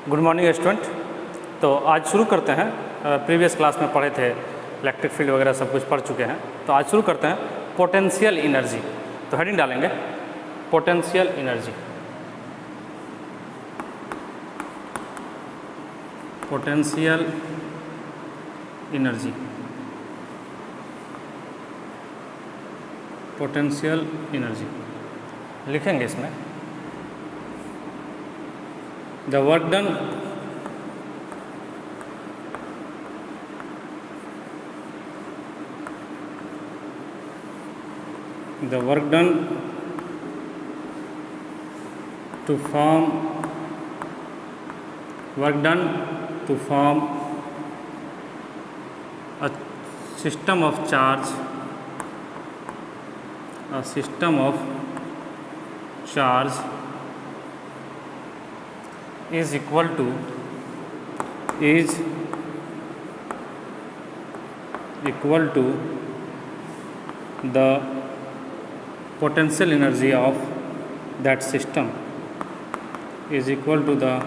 Good morning student. तो आज शुरू करते हैं। प्रीवियस क्लास में पढ़े थे, इलेक्ट्रिक फील्ड वगैरह सब कुछ पढ़ चुके हैं। तो आज शुरू करते हैं पोटेंशियल एनर्जी। तो हेडिंग डालेंगे potential energy. Potential energy, potential energy लिखेंगे इसमें। The work done to form a system of charge, is equal to the potential energy of that system, is equal to the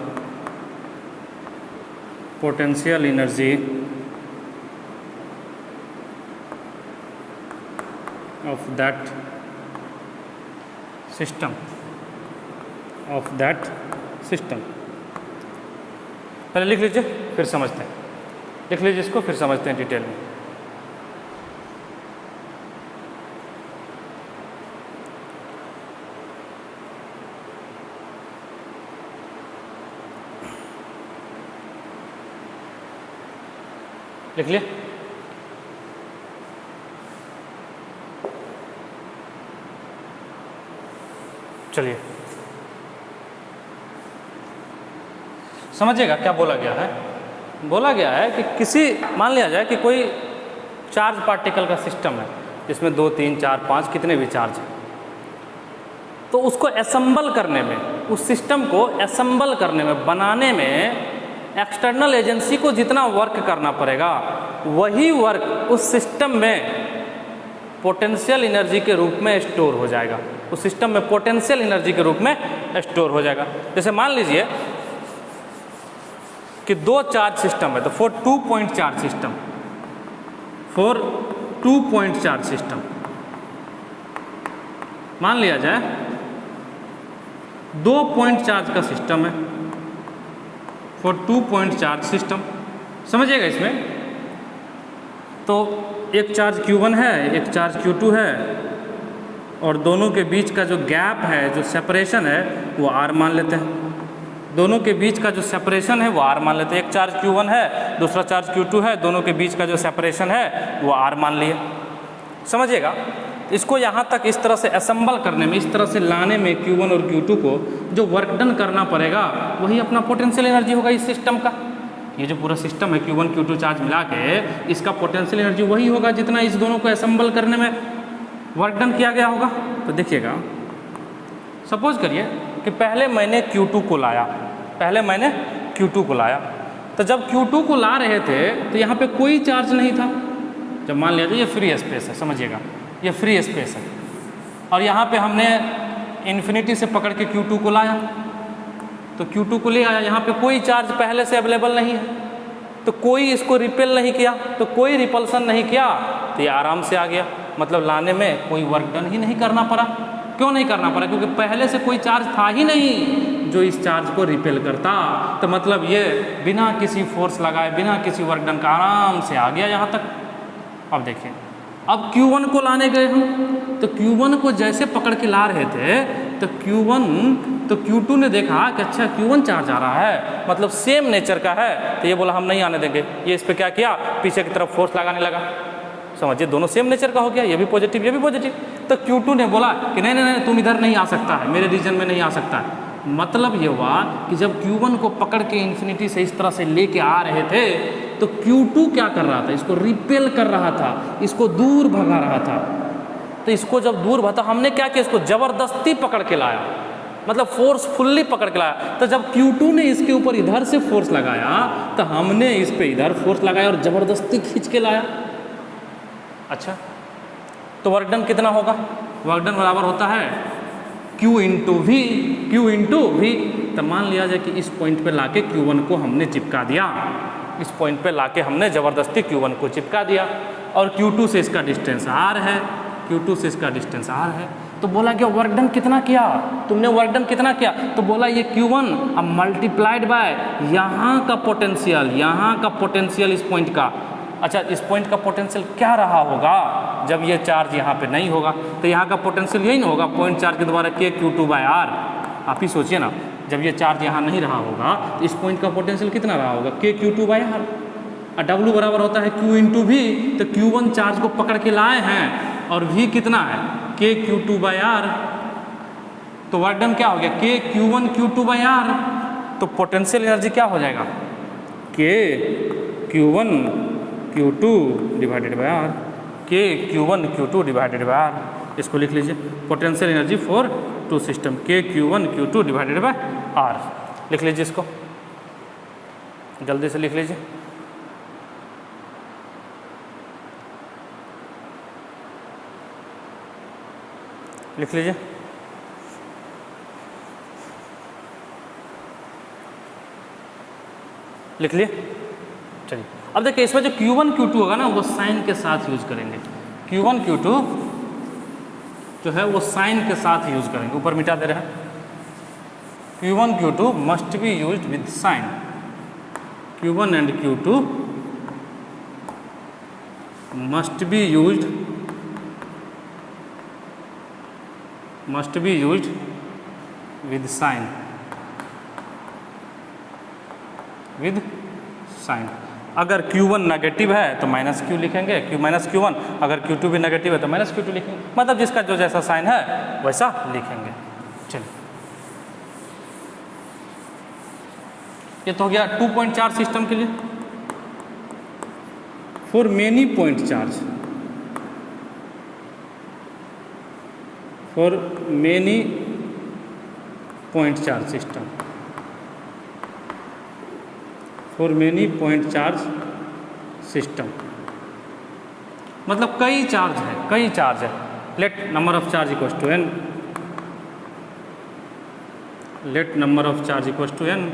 potential energy of that system। पहले लिख लीजिए फिर समझते हैं। लिख लीजिए इसको फिर समझते हैं डिटेल में। लिख लिए? चलिए समझिएगा क्या बोला गया है। बोला गया है कि किसी, मान लिया जाए कि कोई चार्ज पार्टिकल का सिस्टम है जिसमें 2, 3, 4, 5 कितने भी चार्ज हैं। तो उसको असेंबल करने में, उस सिस्टम को असेंबल करने में, बनाने में एक्सटर्नल एजेंसी को जितना वर्क करना पड़ेगा वही वर्क उस सिस्टम में पोटेंशियल एनर्जी के रूप में स्टोर हो जाएगा। उस सिस्टम में पोटेंशियल एनर्जी के रूप में स्टोर हो जाएगा। जैसे मान लीजिए कि 2 चार्ज सिस्टम है, तो फॉर 2 पॉइंट चार्ज सिस्टम, मान लिया जाए 2 पॉइंट चार्ज का सिस्टम है, फॉर 2 पॉइंट चार्ज सिस्टम। समझिएगा इसमें, तो एक चार्ज Q1 है, एक चार्ज Q2 है, और दोनों के बीच का जो गैप है, जो सेपरेशन है, वो R मान लेते हैं। दोनों के बीच का जो सेपरेशन है वो R मान लेते हैं। एक चार्ज Q1 है, दूसरा चार्ज Q2 है, दोनों के बीच का जो सेपरेशन है वो R मान लिए। समझिएगा, इसको यहाँ तक इस तरह से असेंबल करने में, इस तरह से लाने में Q1 और Q2 को जो वर्क डन करना पड़ेगा वही अपना पोटेंशियल एनर्जी होगा इस सिस्टम का। ये जो पूरा सिस्टम है Q1 Q2 चार्ज मिला के, इसका पोटेंशियल एनर्जी वही होगा जितना इस दोनों को असेंबल करने में वर्क डन किया गया होगा। तो देखिएगा, सपोज करिए कि पहले मैंने Q2 को लाया, तो जब Q2 को ला रहे थे तो यहाँ पे कोई चार्ज नहीं था। जब मान लिया जाए ये फ्री स्पेस है, समझिएगा ये फ्री स्पेस है, और यहाँ पे हमने इन्फिनिटी से पकड़ के Q2 को लाया, तो Q2 को ले आया। यहाँ पे कोई चार्ज पहले से अवेलेबल नहीं है, तो कोई इसको रिपेल नहीं किया, तो कोई रिपल्सन नहीं किया, तो ये आराम से आ गया। मतलब लाने में कोई वर्क डन ही नहीं करना पड़ा। क्यों नहीं करना पड़ा? क्योंकि पहले से कोई चार्ज था ही नहीं जो इस चार्ज को रिपेल करता। तो मतलब ये बिना किसी फोर्स लगाए, बिना किसी वर्क डन का आराम से आ गया यहाँ तक। अब देखिए, अब Q1 को लाने गए हम, तो Q1 को जैसे पकड़ के ला रहे थे तो Q2 ने देखा कि अच्छा Q1 चार्ज आ रहा है, मतलब सेम नेचर का है, तो ये बोला हम नहीं आने देंगे। ये इस पर क्या किया, पीछे की तरफ फोर्स लगाने लगा। समझिए, दोनों सेम नेचर का हो गया, ये भी पॉजिटिव ये भी पॉजिटिव। तो Q2 ने बोला कि नहीं नहीं नहीं, तुम इधर नहीं आ सकता है, मेरे रीजन में नहीं आ सकता है। मतलब ये हुआ कि जब Q1 को पकड़ के इन्फिनिटी से इस तरह से लेके आ रहे थे, तो Q2 क्या कर रहा था, इसको रिपेल कर रहा था, इसको दूर भगा रहा था। तो इसको जब दूर भगा, हमने क्या किया, इसको ज़बरदस्ती पकड़ के लाया, मतलब फोर्सफुल्ली पकड़ के लाया। तो जब Q2 ने इसके ऊपर इधर से फोर्स लगाया, तो हमने इस पे इधर फोर्स लगाया और ज़बरदस्ती खींच के लाया। अच्छा, तो वर्क डन कितना होगा? वर्क डन बराबर होता है Q इंटू वी। तो मान लिया जाए कि इस पॉइंट पे लाके Q1 को हमने चिपका दिया, इस पॉइंट पे लाके हमने ज़बरदस्ती Q1 को चिपका दिया, और Q2 से इसका डिस्टेंस R है, Q2 से इसका डिस्टेंस R है। तो बोला कि वर्क डन कितना किया तुमने, वर्क डन कितना किया, तो बोला ये Q1 अब मल्टीप्लाइड बाय यहाँ का पोटेंशियल, यहाँ का पोटेंशियल इस पॉइंट का। अच्छा, इस पॉइंट का पोटेंशियल क्या रहा होगा जब ये चार्ज यहाँ पे नहीं होगा, तो यहाँ का पोटेंशियल यही ना होगा, पॉइंट चार्ज के द्वारा K/Q2/R। आप ही सोचिए ना, जब ये चार्ज यहाँ नहीं रहा होगा तो इस पॉइंट का पोटेंशियल कितना रहा होगा, K/Q2/R। और W बराबर होता है Q इंटू V, तो Q1 चार्ज को पकड़ के लाए हैं और V कितना है, K/Q2/R। तो वर्क डन क्या हो गया, K/Q1/Q2/R। तो पोटेंशियल एनर्जी क्या हो जाएगा, K/Q1/Q2/R, K/Q1/Q2/R। इसको लिख लीजिए, potential energy for two system K/Q1/Q2/R। लिख लीजिए, इसको जल्दी से लिख लीजिए। लिख लीजिए, लिख लिए। चलिए अब देखिए, इसमें जो Q1 Q2 होगा ना वो साइन के साथ यूज करेंगे। Q1 Q2 जो है वो साइन के साथ यूज करेंगे, ऊपर मिटा दे रहे हैं। Q1 Q2 must be used with sign, Q1 and Q2 must be used with sign, with sign. अगर Q1 नेगेटिव है तो माइनस Q लिखेंगे, Q-Q1। अगर Q2 भी नेगेटिव है तो माइनस Q2 लिखेंगे, मतलब जिसका जो जैसा साइन है वैसा लिखेंगे। चलिए, ये तो हो गया 2 पॉइंट चार्ज सिस्टम के लिए। For many point charge, for many point charge system, for many point charge system, मतलब कई चार्ज है, कई चार्ज है। Let number of charge equals to n, let number of charge equals to n,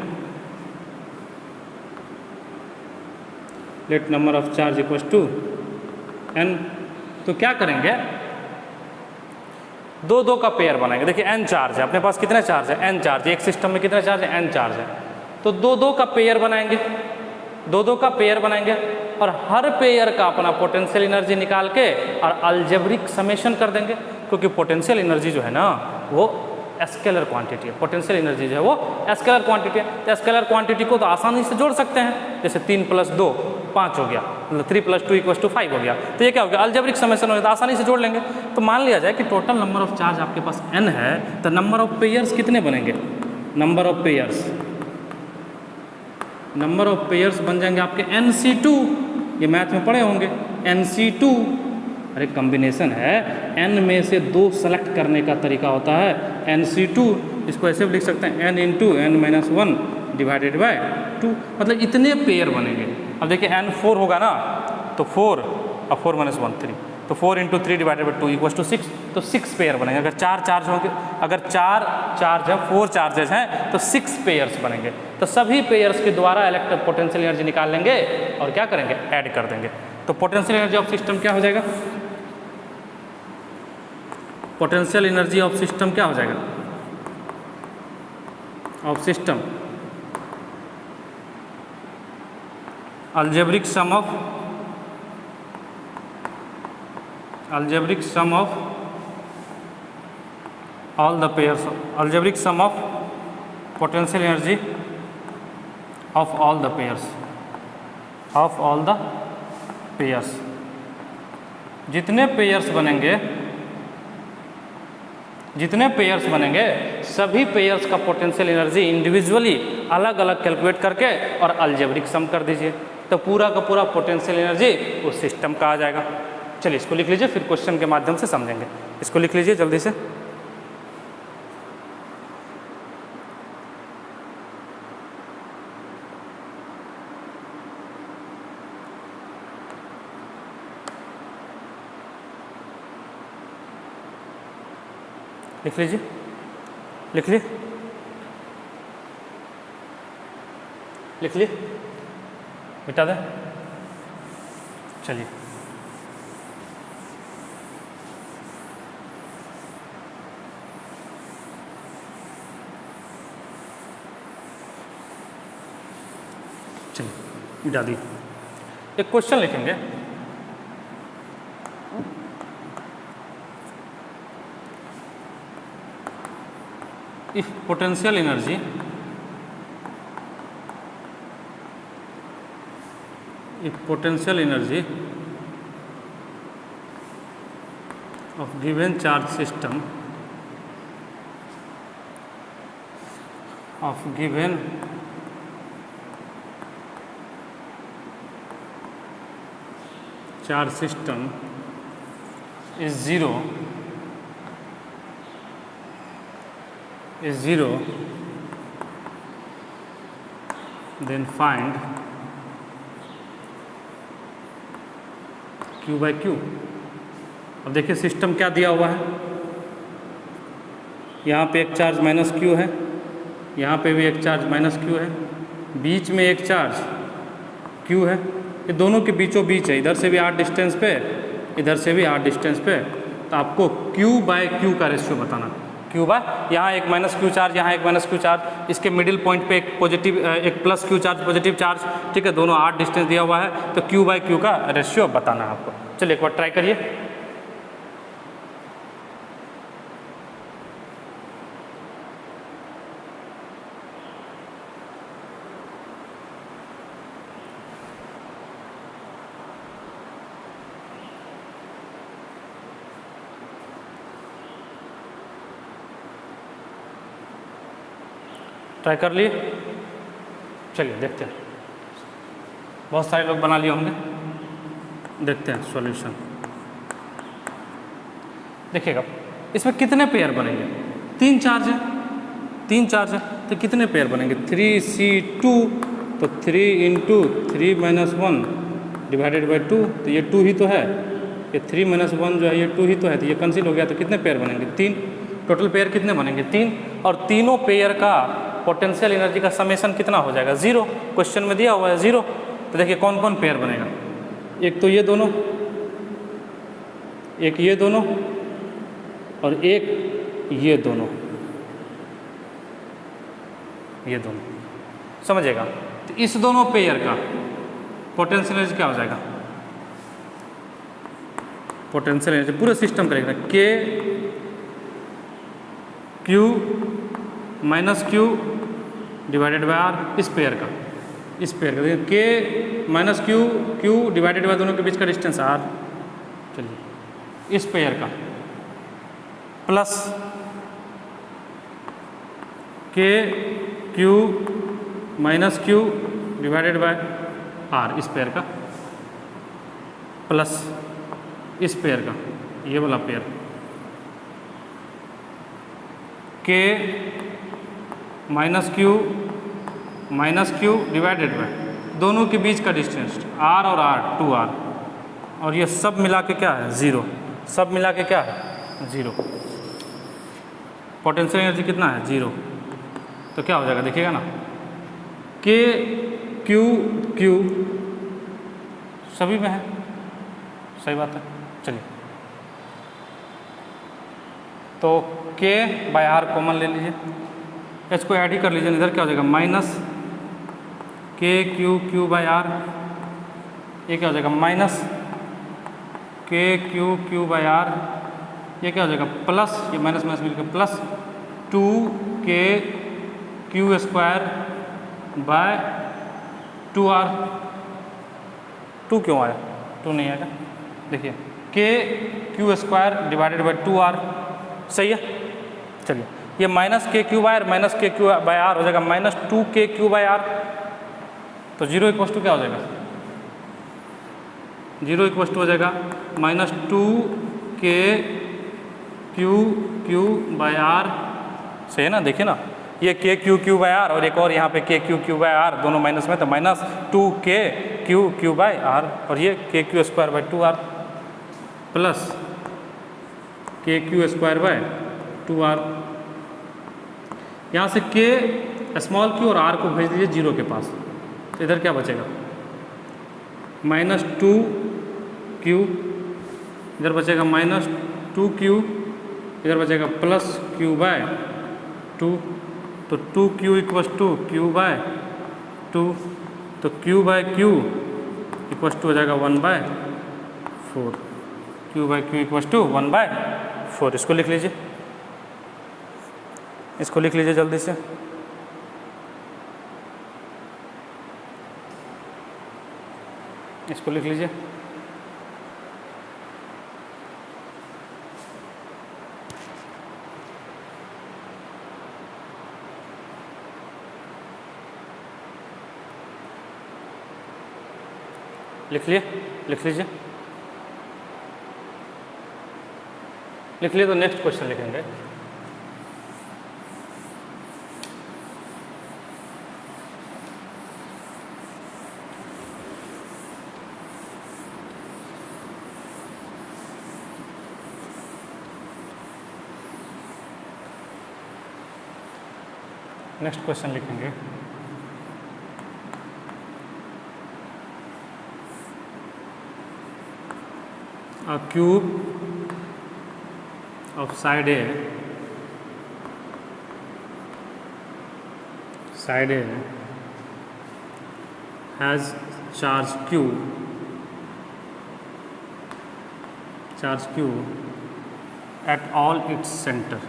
let number of charge equals to n। तो क्या करेंगे, दो का पेयर बनाएंगे। देखिए n चार्ज है, अपने पास कितने चार्ज है, n चार्ज, एक सिस्टम में कितने चार्ज है, n चार्ज है। तो दो का पेयर बनाएंगे, दो का पेयर बनाएंगे, और हर पेयर का अपना पोटेंशियल एनर्जी निकाल के और अलजेब्रिक समेशन कर देंगे, क्योंकि पोटेंशियल एनर्जी जो है ना वो स्केलर क्वांटिटी है। पोटेंशियल एनर्जी जो है वो स्केलर क्वांटिटी है, तो स्केलर क्वांटिटी को तो आसानी से जोड़ सकते हैं। जैसे 3 + 2 5 हो गया, मतलब 3 + 2 = 5 हो गया। तो ये क्या हो गया, अलजेब्रिक समेशन हो गया, तो आसानी से जोड़ लेंगे। तो मान लिया जाए कि टोटल नंबर ऑफ चार्ज आपके पास n है, तो नंबर ऑफ पेयर्स कितने बनेंगे, number of pairs, number of pairs बन जाएंगे आपके Nc2। ये मैथ में पढ़े होंगे, Nc2। अरे कॉम्बिनेशन है, n में से 2 सेलेक्ट करने का तरीका होता है Nc2। इसको ऐसे भी लिख सकते हैं n × n-1 / 2, मतलब इतने पेयर बनेंगे। अब देखिए n4 होगा ना, तो 4 और 4 - 1 3, तो 4 × 3 / 2 = 6, तो 6 पेयर बनेंगे। अगर 4 चार्ज होंगे, अगर 4 चार्ज है, 4 चार्जेस हैं तो 6 पेयर्स बनेंगे। तो सभी पेयर्स के द्वारा इलेक्ट्रिक पोटेंशियल एनर्जी निकाल लेंगे और क्या करेंगे, ऐड कर देंगे। तो पोटेंशियल एनर्जी ऑफ सिस्टम क्या हो जाएगा, पोटेंशियल एनर्जी ऑफ सिस्टम क्या हो जाएगा, of system algebraic sum of all the pairs, algebraic sum of potential energy of all the pairs, जितने पेयर्स बनेंगे सभी पेयर्स का पोटेंशियल एनर्जी इंडिविजुअली अलग अलग कैलकुलेट करके और अलजेब्रिक सम कर दीजिए, तो पूरा का पूरा पोटेंशियल एनर्जी उस सिस्टम का आ जाएगा। चलिए इसको लिख लीजिए, फिर क्वेश्चन के माध्यम से समझेंगे। इसको लिख लीजिए जल्दी से। लिख लीजिए, लिख लिए। लिख लिए, मिटा दें। चलिए मिटा दी। एक क्वेश्चन लिखेंगे, if potential energy of given charge system is zero, then find Q by Q। अब देखिए सिस्टम क्या दिया हुआ है, यहाँ पे एक चार्ज माइनस Q है, यहाँ पे भी एक चार्ज माइनस Q है, बीच में एक चार्ज Q है, ये दोनों के बीचों बीच है, इधर से भी r डिस्टेंस पे, इधर से भी r डिस्टेंस पे। तो आपको Q बाय Q का रेशियो बताना, Q बाय, यहाँ एक माइनस Q चार्ज, यहाँ एक माइनस Q चार्ज, इसके मिडिल पॉइंट पे एक पॉजिटिव, एक plus Q charge, positive charge, ठीक है, दोनों r डिस्टेंस दिया हुआ है, तो Q बाय Q का रेशियो बताना है आपको। चलिए एक बार ट्राई करिए। ट्राई कर लिए, चलिए देखते हैं। बहुत सारे लोग बना लिए होंगे, देखते हैं सॉल्यूशन। देखिएगा इसमें कितने पेयर बनेंगे, तीन चार्ज है, तो कितने पेयर बनेंगे, 3C2, तो 3 × 3 - 1 डिवाइडेड बाई 2, तो ये 2 ही तो है, ये 3 - 1 जो है ये 2 ही तो है, तो ये कैंसिल हो गया, तो कितने पेयर बनेंगे, 3। टोटल पेयर कितने बनेंगे, 3, और तीनों पेयर का पोटेंशियल एनर्जी का समेशन कितना हो जाएगा, 0। क्वेश्चन में दिया हुआ है 0। तो देखिए कौन कौन पेयर बनेगा, एक तो ये दोनों, एक ये दोनों, और एक ये दोनों, समझिएगा। तो इस दोनों पेयर का पोटेंशियल एनर्जी क्या हो जाएगा, पोटेंशियल एनर्जी पूरे सिस्टम का लिखना, K Q minus Q divided by R, इस पेयर का देखिए K minus Q divided by दोनों के बीच का डिस्टेंस R। चलिए इस पेयर का plus K Q minus Q divided by R, इस पेयर का प्लस इस पेयर का, ये वाला pair K minus Q divided by दोनों के बीच का डिस्टेंस R और R, 2R, और ये सब मिला के क्या है, 0। सब मिला के क्या है, 0। पोटेंशियल एनर्जी कितना है, 0। तो क्या हो जाएगा देखिएगा ना, K Q सभी में है, सही बात है। चलिए तो K बाय R कॉमन ले लीजिए, इसको ऐड ही कर लीजिए, इधर क्या हो जाएगा, minus K Q by R, ये क्या हो जाएगा, minus K Q by R, ये क्या हो जाएगा, प्लस, ये माइनस माइनस मिलकर plus 2K Q square by 2R। 2 क्यों आया, 2 नहीं आएगा, देखिए K Q square divided by 2R, सही है। चलिए ये minus KQ by R minus KQ by R हो जाएगा माइनस 2KQ बाय R, तो 0 इक्वल टू क्या हो जाएगा, 0 इक्वल टू हो जाएगा माइनस 2KQ बाय R, सही है ना। देखिए ना ये KQ बाय R और एक और यहाँ पे KQ बाय R, दोनों माइनस में, तो माइनस 2KQ बाय R, और ये KQ square by 2R plus KQ square by 2R। यहाँ से K स्मॉल q और R को भेज दीजिए 0 के पास, इधर क्या बचेगा, -2q, इधर बचेगा -2q, इधर बचेगा +q/2, तो 2q = q/2, तो q/q = हो जाएगा 1/4, q/q = 1/4। इसको लिख लीजिए, इसको लिख लीजिए जल्दी से। इसको लिख लीजिए, लिख लिए, लिख लीजिए, लिख लिए। तो नेक्स्ट क्वेश्चन लिखेंगे। नेक्स्ट क्वेश्चन लिखेंगे। A cube of side A has charge q at all its center,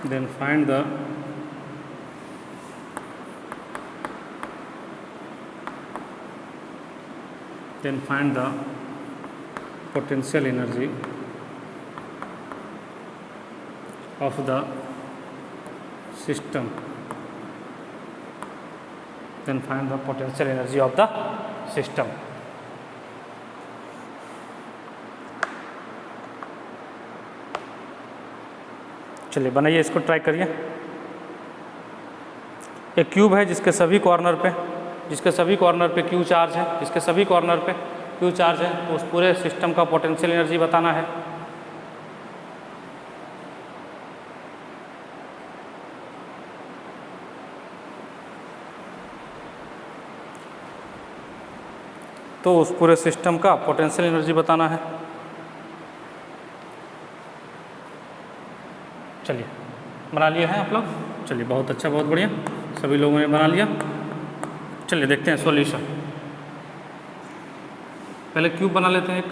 then find the potential energy of the system, चलिए बनाइए, इसको ट्राई करिए। एक क्यूब है जिसके सभी कॉर्नर पे क्यू चार्ज है, तो उस पूरे सिस्टम का पोटेंशियल एनर्जी बताना है। तो उस पूरे सिस्टम का पोटेंशियल एनर्जी बताना है। चलिए बना लिए हैं आप लोग, चलिए बहुत अच्छा, बहुत बढ़िया, सभी लोगों ने बना लिया। चलिए देखते हैं सॉल्यूशन। पहले क्यूब बना लेते हैं एक।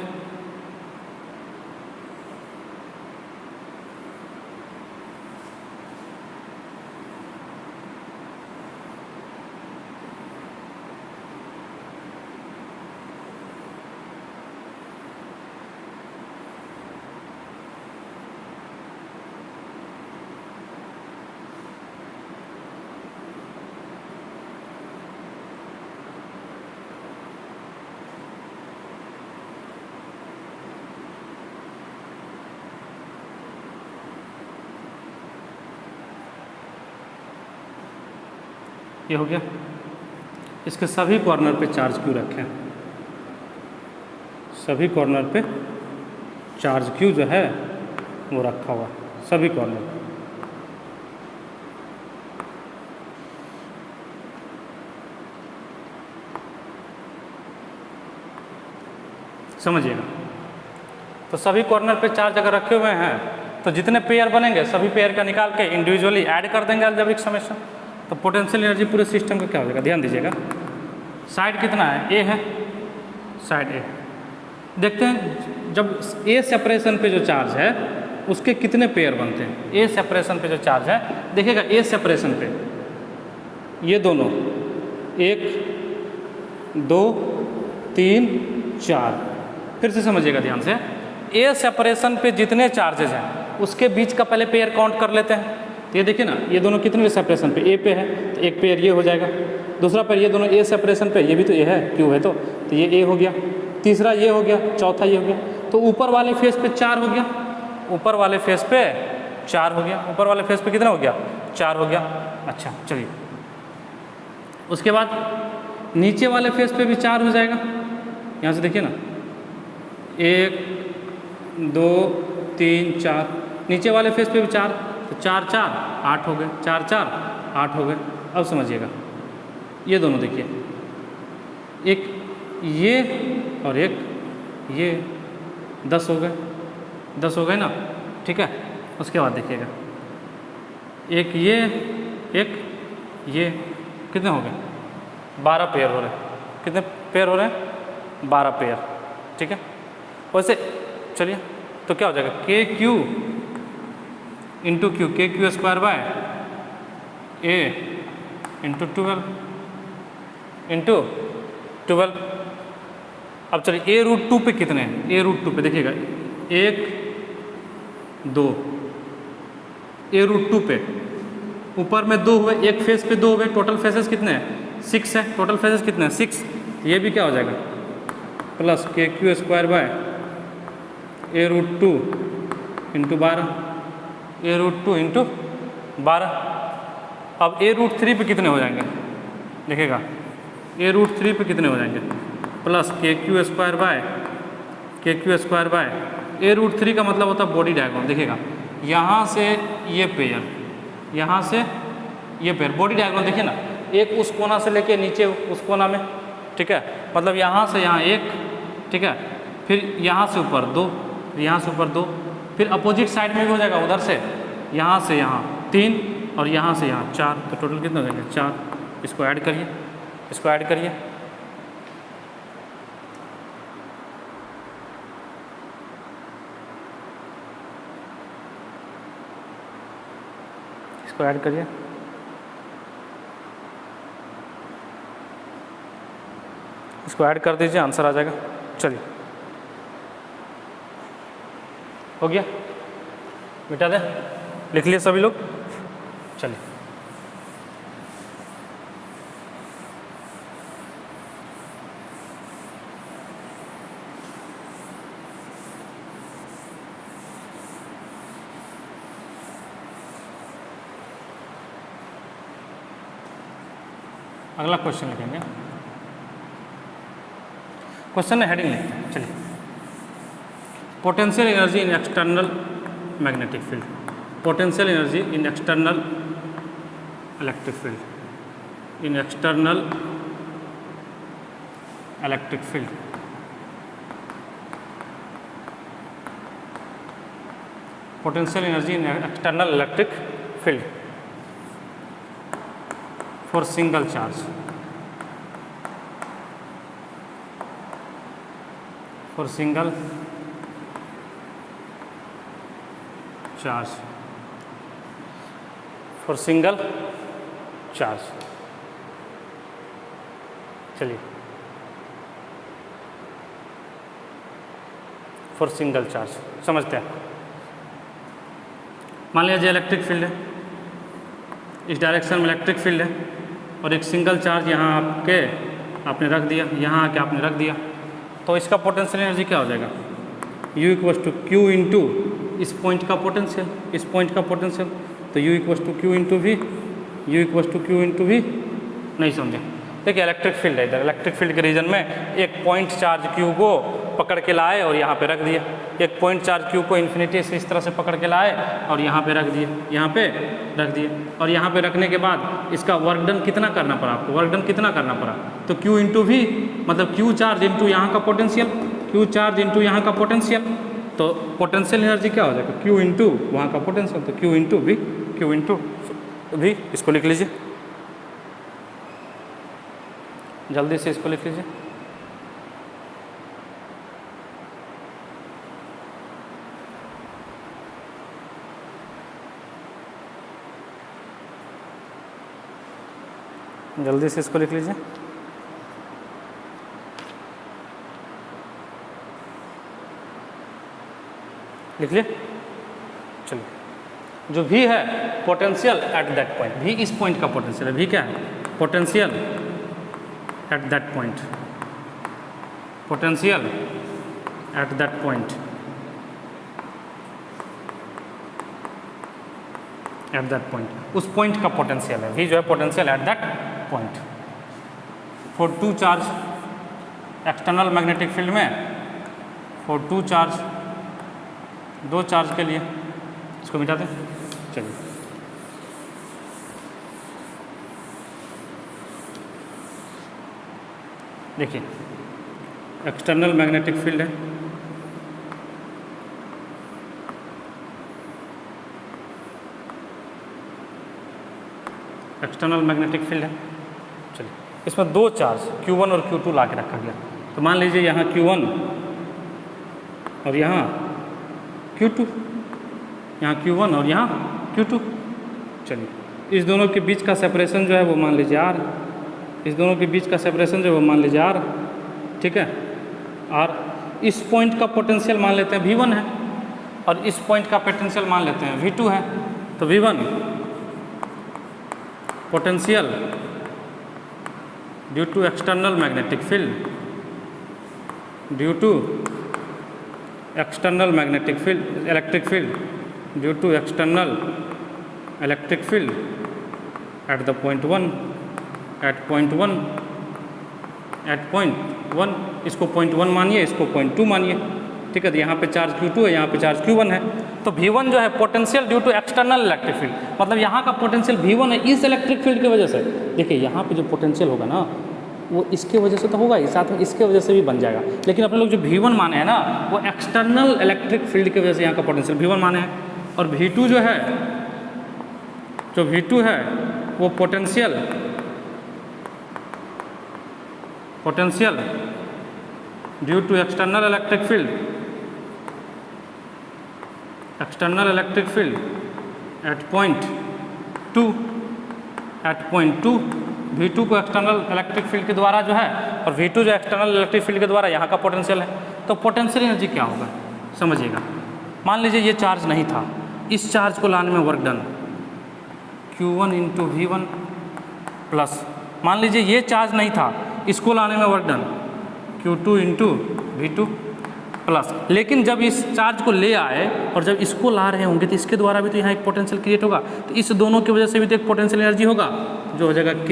ये हो गया। इसके सभी कॉर्नर पे चार्ज क्यू रखें, सभी कॉर्नर पे चार्ज क्यू जो है वो रखा हुआ, सभी कॉर्नर पे। समझिएगा, तो सभी कॉर्नर पे चार्ज अगर रखे हुए हैं तो जितने पेयर बनेंगे सभी पेयर का निकाल के इंडिविजुअली ऐड कर देंगे अलजेब्रिक समेशन, तो पोटेंशियल एनर्जी पूरे सिस्टम का क्या हो जाएगा, ध्यान दीजिएगा। साइड कितना है, ए है, साइड ए। देखते हैं जब ए सेपरेशन पे जो चार्ज है उसके कितने पेयर बनते हैं। ए सेपरेशन पे जो चार्ज है, देखिएगा ए सेपरेशन पे ये दोनों 1 2 3 4, फिर से समझिएगा ध्यान से। ए सेपरेशन पे जितने चार्जेज हैं उसके बीच का पहले पेयर काउंट कर लेते हैं। तो ये देखिए ना, ये दोनों कितने सेपरेशन पे, ए पे है तो एक पेयर ये हो जाएगा, दूसरा पेयर ये दोनों ए सेपरेशन पे, ये भी तो ए है, क्यू है तो ये ए हो गया, तीसरा ये हो गया, चौथा ये हो गया। तो ऊपर वाले फेस पे 4 हो गया, ऊपर वाले फेस पे 4 हो गया, ऊपर वाले फेस पे कितना हो गया, 4 हो गया। अच्छा चलिए, उसके बाद नीचे वाले फेस पे भी 4 हो जाएगा। यहाँ से देखिए ना, 1 2 3 4, नीचे वाले फेस पे भी 4, तो 4 4 8 हो गए, 4 4 8 हो गए। अब समझिएगा ये दोनों देखिए, एक ये और एक ये, 10 हो गए, 10 हो गए ना, ठीक है। उसके बाद देखिएगा एक ये एक ये, कितने हो गए, 12 पेयर हो रहे हैं। कितने पेयर हो रहे हैं, 12 पेयर, ठीक है। वैसे चलिए तो क्या हो जाएगा, के क्यू इंटू क्यू, के Q square by A into 12 into 12। अब चलिए ए रूट 2 पे कितने हैं, ए रूट 2 पे देखिएगा 1 2, ए रूट 2 पे ऊपर में 2 हुए, एक फेस पे 2 हुए, टोटल फेसेस कितने हैं, 6 है। टोटल फेसेस कितने हैं, 6। ये भी क्या हो जाएगा, plus K Q square by a root 2 into 12, a root 2 into 12। अब ए रूट 3 पे कितने हो जाएंगे, देखिएगा ए रूट 3 पे कितने हो जाएंगे, plus K Q square by K Q square by a root 3 का मतलब होता है बॉडी डायग्राम। देखिएगा यहाँ से ये पेयर, यहाँ से ये पेयर, बॉडी डायग्राम देखिए ना, एक उस कोना से लेके नीचे उस कोना में, ठीक है। मतलब यहाँ से यहाँ 1, ठीक है, फिर यहाँ से ऊपर 2, यहाँ से ऊपर 2, फिर अपोजिट साइड में भी हो जाएगा, उधर से यहाँ 3 और यहाँ से यहाँ 4, तो टोटल कितना हो जाएगा 4। इसको ऐड करिए, इसको ऐड करिए, इसको ऐड करिए, इसको ऐड कर दीजिए, आंसर आ जाएगा। चलिए हो गया, मिटा दें, लिख लिए सभी लोग। चलिए अगला क्वेश्चन लिखेंगे। क्वेश्चन में हेडिंग लिखते हैं। चलिए, potential energy in external magnetic field, potential energy in external electric field, in external electric field, potential energy in external electric field for single charge, for single charge, for single charge। चलिए, for single charge समझते हैं। मान लीजिए electric field है, इस direction में electric field है और एक सिंगल चार्ज यहाँ आपने रख दिया, यहाँ आके आपने रख दिया, तो इसका पोटेंशियल एनर्जी क्या हो जाएगा, U equals to Q into इस पॉइंट का पोटेंशियल, इस पॉइंट का पोटेंशियल, तो U equals to Q into V, U equals to Q into V. नहीं समझे, देखिए इलेक्ट्रिक फील्ड है, इधर इलेक्ट्रिक फील्ड के रीजन में एक पॉइंट चार्ज क्यू को पकड़ के लाए और यहाँ पे रख दिए, एक पॉइंट चार्ज क्यू को इन्फिनिटी से इस तरह से पकड़ के लाए और यहाँ पे रख दिए, यहाँ पे रख दिए, और यहाँ पे रखने के बाद इसका वर्क डन कितना करना पड़ा आपको, वर्क डन कितना करना पड़ा, तो क्यू इंटू वी, मतलब क्यू चार्ज इंटू यहाँ का पोटेंशियल, क्यू चार्ज इंटू यहाँ का पोटेंशियल, तो पोटेंशियल एनर्जी क्या हो जाएगा, क्यू इंटू वहाँ का पोटेंशियल, तो Q into V, Q into V. इसको लिख लीजिए, जल्दी से इसको लिख लीजिए। जल्दी से इसको लिख लीजिए। लिख लिए, चलिए। जो V है potential at that point, V इस पॉइंट का पोटेंशियल है, V क्या है, potential at that point, potential at that point, at that point, उस पॉइंट का पोटेंशियल है, V जो है potential at that point. For two charge external magnetic field में, फॉर टू चार्ज 2 चार्ज के लिए इसको मिटा दें। चलिए, देखिए एक्सटर्नल मैग्नेटिक फील्ड है, एक्सटर्नल मैग्नेटिक फील्ड है। चलिए, इसमें 2 चार्ज Q1 और Q2 ला के रखा गया। तो मान लीजिए यहाँ Q1 और यहाँ Q2, यहाँ Q1 और यहाँ Q2। चलिए, इस दोनों के बीच का सेपरेशन जो है वो मान लीजिए R, इस दोनों के बीच का सेपरेशन जो है वो मान लीजिए R, ठीक है। और इस पॉइंट का पोटेंशियल मान लेते हैं V1 है, और इस पॉइंट का पोटेंशियल मान लेते हैं V2 है। तो V1 potential due to external magnetic field, due to external magnetic field, electric field, due to external electric field at the point 1, at point 1, at point 1, इसको पॉइंट 1 मानिए, इसको पॉइंट 2 मानिए, ठीक है। तो यहाँ पे चार्ज Q2 है, यहाँ पे चार्ज Q1 है। तो V1 जो है potential due to external electric field, मतलब यहाँ का पोटेंशियल V1 है इस इलेक्ट्रिक फील्ड की वजह से। देखिए यहाँ पे जो पोटेंशियल होगा ना वो इसके वजह से तो होगा ही, साथ में इसके वजह से भी बन जाएगा। लेकिन अपने लोग जो V1 माने हैं ना वो एक्सटर्नल इलेक्ट्रिक फील्ड की वजह से यहाँ का पोटेंशियल V1 माने हैं। और V2 जो है, जो V2 है वो potential due to external electric field, external electric field at point 2, at point 2। V2 को एक्सटर्नल इलेक्ट्रिक फील्ड के द्वारा जो है, और V2 जो एक्सटर्नल इलेक्ट्रिक फील्ड के द्वारा यहाँ का पोटेंशियल है। तो पोटेंशियल एनर्जी क्या होगा समझिएगा। मान लीजिए ये चार्ज नहीं था, इस चार्ज को लाने में work done Q1 into V1 plus, मान लीजिए ये चार्ज नहीं था, इसको लाने में work done Q2 into V2 plus. लेकिन जब इस चार्ज को ले आए और जब इसको ला रहे होंगे तो इसके द्वारा भी तो यहाँ एक पोटेंशियल क्रिएट होगा। तो इस दोनों की वजह से भी तो एक पोटेंशियल एनर्जी होगा जो हो जाएगा K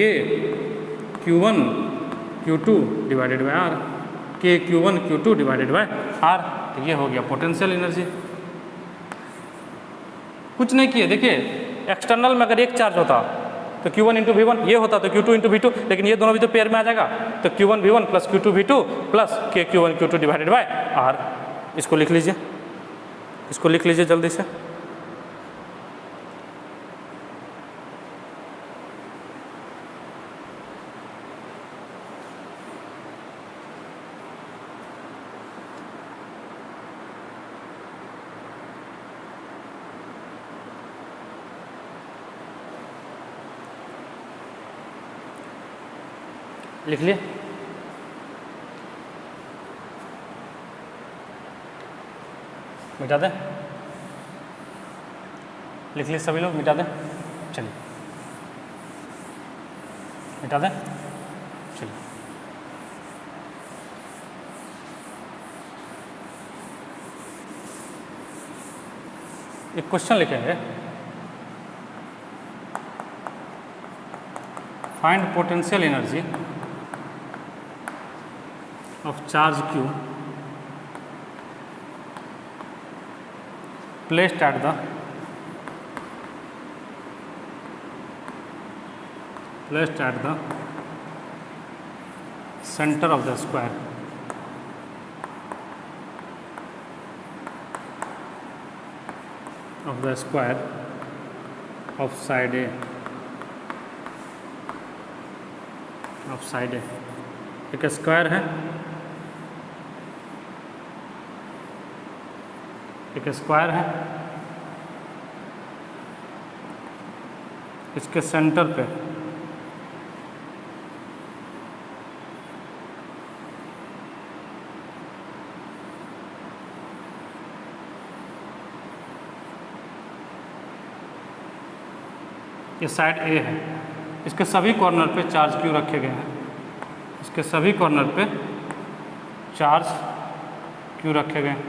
Q1 Q2 divided by R, K Q1 Q2 divided by R। तो ये हो गया पोटेंशियल एनर्जी। कुछ नहीं किए, देखिए एक्सटर्नल में अगर एक चार्ज होता तो Q1 इंटू V1, ये होता तो Q2 इंटू V2, लेकिन ये दोनों भी तो पेयर में आ जाएगा। तो Q1 V1 plus Q2 V2 plus K Q1 Q2 divided by R। इसको लिख लीजिए, इसको लिख लीजिए जल्दी से। लिख लिए, मिटा दें, लिख लिए सभी लोग, मिटा दें। चलिए मिटा दें। चलिए एक क्वेश्चन लिखेंगे, find potential energy of charge Q placed at the center of the square of side A, एक स्क्वायर है, एक स्क्वायर है, इसके सेंटर पे ये साइड ए है, इसके सभी कॉर्नर पे चार्ज क्यू रखे गए हैं, इसके सभी कॉर्नर पे चार्ज क्यू रखे गए हैं,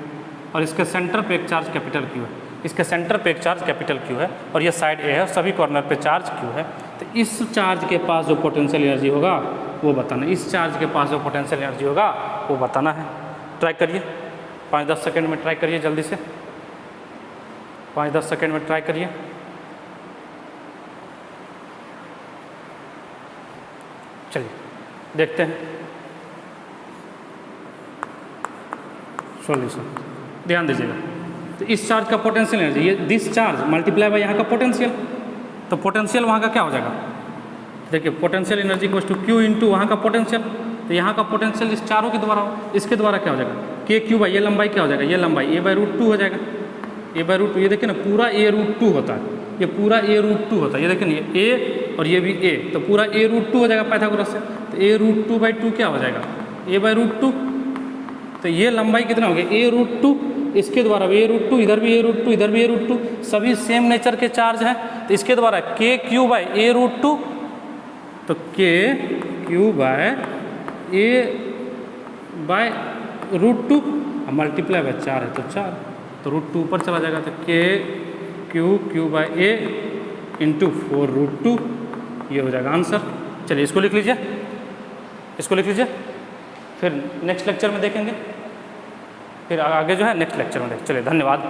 और इसके सेंटर पे एक चार्ज कैपिटल क्यू है, इसके सेंटर पे एक चार्ज कैपिटल क्यू है, और ये साइड ए है, सभी कॉर्नर पे चार्ज क्यू है। तो इस चार्ज के पास जो पोटेंशियल एनर्जी होगा वो बताना, इस चार्ज के पास जो पोटेंशियल एनर्जी होगा वो बताना है। ट्राई करिए, 5-10 सेकेंड में ट्राई करिए जल्दी से। 5-10 सेकेंड में ट्राई करिए। चलिए देखते हैं सॉल्यूशन। ध्यान दीजिएगा, तो इस चार्ज का पोटेंशियल एनर्जी, ये दिस चार्ज मल्टीप्लाई बाय यहाँ का पोटेंशियल, तो पोटेंशियल वहाँ का क्या हो जाएगा, देखिए potential energy equals to Q into वहाँ का पोटेंशियल, तो यहाँ का पोटेंशियल इस चारों के द्वारा हो, इसके द्वारा क्या हो जाएगा के क्यू बाई, ये लंबाई क्या हो जाएगा, ये लंबाई ए बाई रूट 2 हो जाएगा, ए बाई रूट 2, ये देखिए ना पूरा ए रूट 2 होता है, ये पूरा ए रूट 2 होता है, ये देखिए ना ये ए और ये भी ए, तो पूरा ए रूट 2 हो जाएगा पाइथागोरस से, तो ए रूट 2 बाई 2 क्या हो जाएगा ए बाई रूट 2, तो ये लंबाई कितना हो गया ए रूट 2, इसके द्वारा भी ए रूट 2, इधर भी ए रूट 2, इधर भी ए रूट 2, सभी सेम नेचर के चार्ज हैं, तो इसके द्वारा के क्यू बाई ए रूट 2, तो K Q by a by root 2 multiply by 4 है तो 4, तो रूट 2 ऊपर चला जाएगा, तो K Q by A into 4 root 2, ये हो जाएगा आंसर। चलिए इसको लिख लीजिए, इसको लिख लीजिए, फिर नेक्स्ट लेक्चर में देखेंगे, फिर आगे जो है नेक्स्ट लेक्चर में देखें। चलिए धन्यवाद।